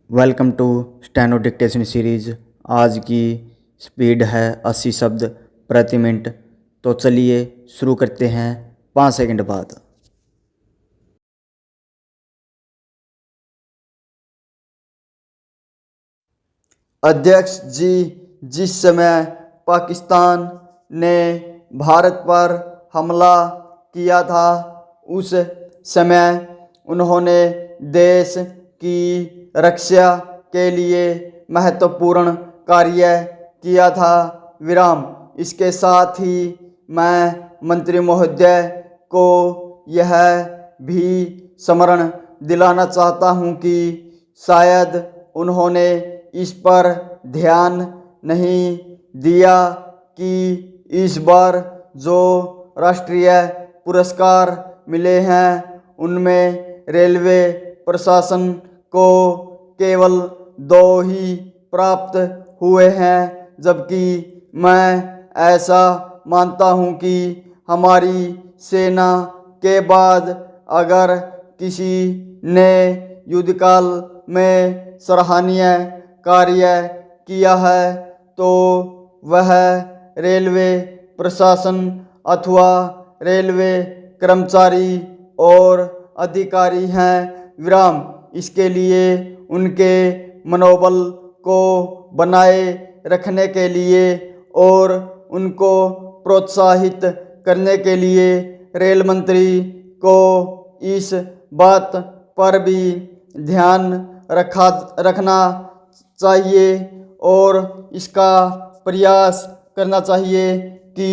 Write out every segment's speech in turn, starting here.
Welcome to steno dictation series. आज की speed है 80 शब्द प्रति मिनट। तो चलिए शुरू करते हैं 5 सेकंड बाद। अध्यक्ष जी, जिस समय पाकिस्तान ने भारत पर हमला किया था उस समय उन्होंने देश की रक्षा के लिए महत्वपूर्ण कार्य किया था। विराम। इसके साथ ही मैं मंत्री महोदय को यह भी स्मरण दिलाना चाहता हूं कि शायद उन्होंने इस पर ध्यान नहीं दिया कि इस बार जो राष्ट्रीय पुरस्कार मिले हैं उनमें रेलवे प्रशासन को केवल 2 ही प्राप्त हुए हैं, जबकि मैं ऐसा मानता हूं कि हमारी सेना के बाद अगर किसी ने युद्धकाल में सराहनीय कार्य किया है तो वह रेलवे प्रशासन अथवा रेलवे कर्मचारी और अधिकारी हैं। विराम। इसके लिए उनके मनोबल को बनाए रखने के लिए और उनको प्रोत्साहित करने के लिए रेल मंत्री को इस बात पर भी ध्यान रखना चाहिए और इसका प्रयास करना चाहिए कि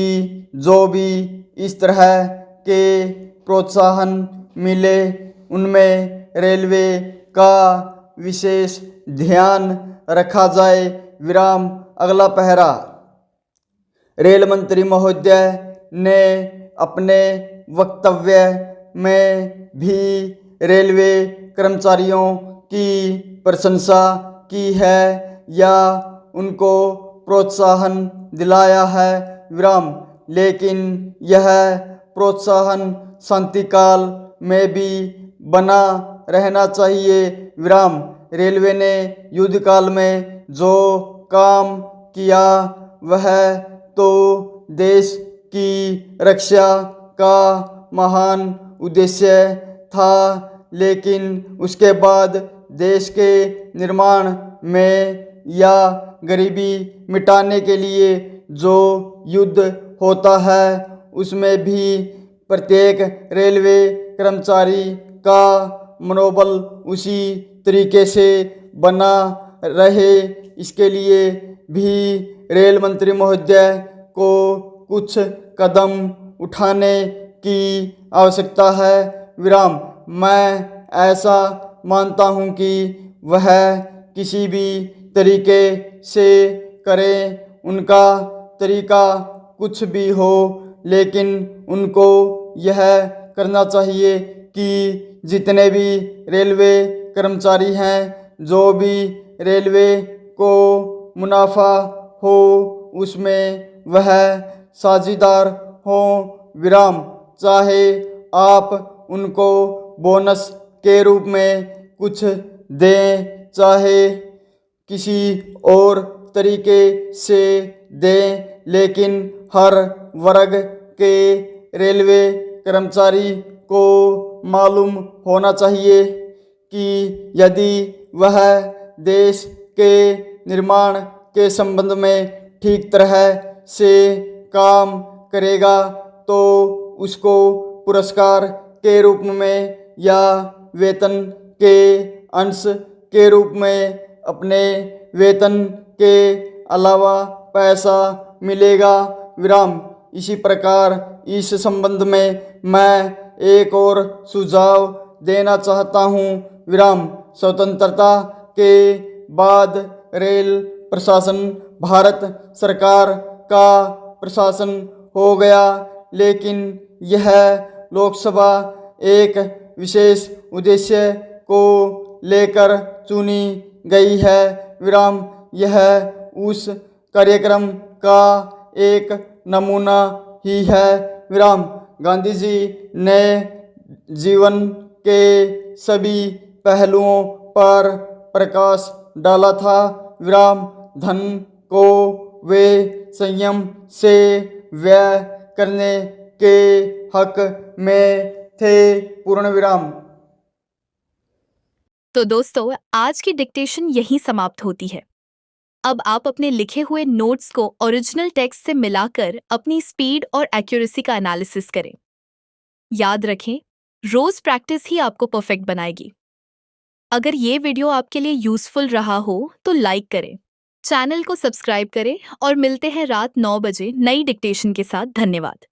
जो भी इस तरह के प्रोत्साहन मिले उनमें रेलवे का विशेष ध्यान रखा जाए। विराम। अगला पहरा। रेल मंत्री महोदय ने अपने वक्तव्य में भी रेलवे कर्मचारियों की प्रशंसा की है या उनको प्रोत्साहन दिलाया है। विराम। लेकिन यह प्रोत्साहन शांतिकाल में भी बना रहना चाहिए। विराम। रेलवे ने युद्धकाल में जो काम किया वह तो देश की रक्षा का महान उद्देश्य था, लेकिन उसके बाद देश के निर्माण में या गरीबी मिटाने के लिए जो युद्ध होता है उसमें भी प्रत्येक रेलवे कर्मचारी का मनोबल उसी तरीके से बना रहे। इसके लिए भी रेल मंत्री महोदय को कुछ कदम उठाने की आवश्यकता है। विराम। मैं ऐसा मानता हूं कि वह किसी भी तरीके से करें, उनका तरीका कुछ भी हो, लेकिन उनको यह करना चाहिए कि जितने भी रेलवे कर्मचारी हैं, जो भी रेलवे को मुनाफा हो उसमें वह साझेदार हो। विराम। चाहे आप उनको बोनस के रूप में कुछ दें, चाहे किसी और तरीके से दें, लेकिन हर वर्ग के रेलवे कर्मचारी को मालूम होना चाहिए कि यदि वह देश के निर्माण के संबंध में ठीक तरह से काम करेगा तो उसको पुरस्कार के रूप में या वेतन के अंश के रूप में अपने वेतन के अलावा पैसा मिलेगा। विराम। इसी प्रकार इस संबंध में मैं एक और सुझाव देना चाहता हूं। विराम। स्वतंत्रता के बाद रेल प्रशासन भारत सरकार का प्रशासन हो गया, लेकिन यह लोकसभा एक विशेष उद्देश्य को लेकर चुनी गई है। विराम। यह उस कार्यक्रम का एक नमूना ही है। विराम। गांधी जी ने जीवन के सभी पहलुओं पर प्रकाश डाला था। विराम धन को वे संयम से व्यय करने के हक में थे। पूर्ण विराम। तो दोस्तों, आज की डिक्टेशन यहीं समाप्त होती है। अब आप अपने लिखे हुए नोट्स को ओरिजिनल टेक्स्ट से मिलाकर अपनी स्पीड और एक्यूरेसी का एनालिसिस करें। याद रखें, रोज प्रैक्टिस ही आपको परफेक्ट बनाएगी। अगर ये वीडियो आपके लिए यूजफुल रहा हो तो लाइक करें, चैनल को सब्सक्राइब करें और मिलते हैं रात 9 बजे नई डिक्टेशन के साथ। धन्यवाद।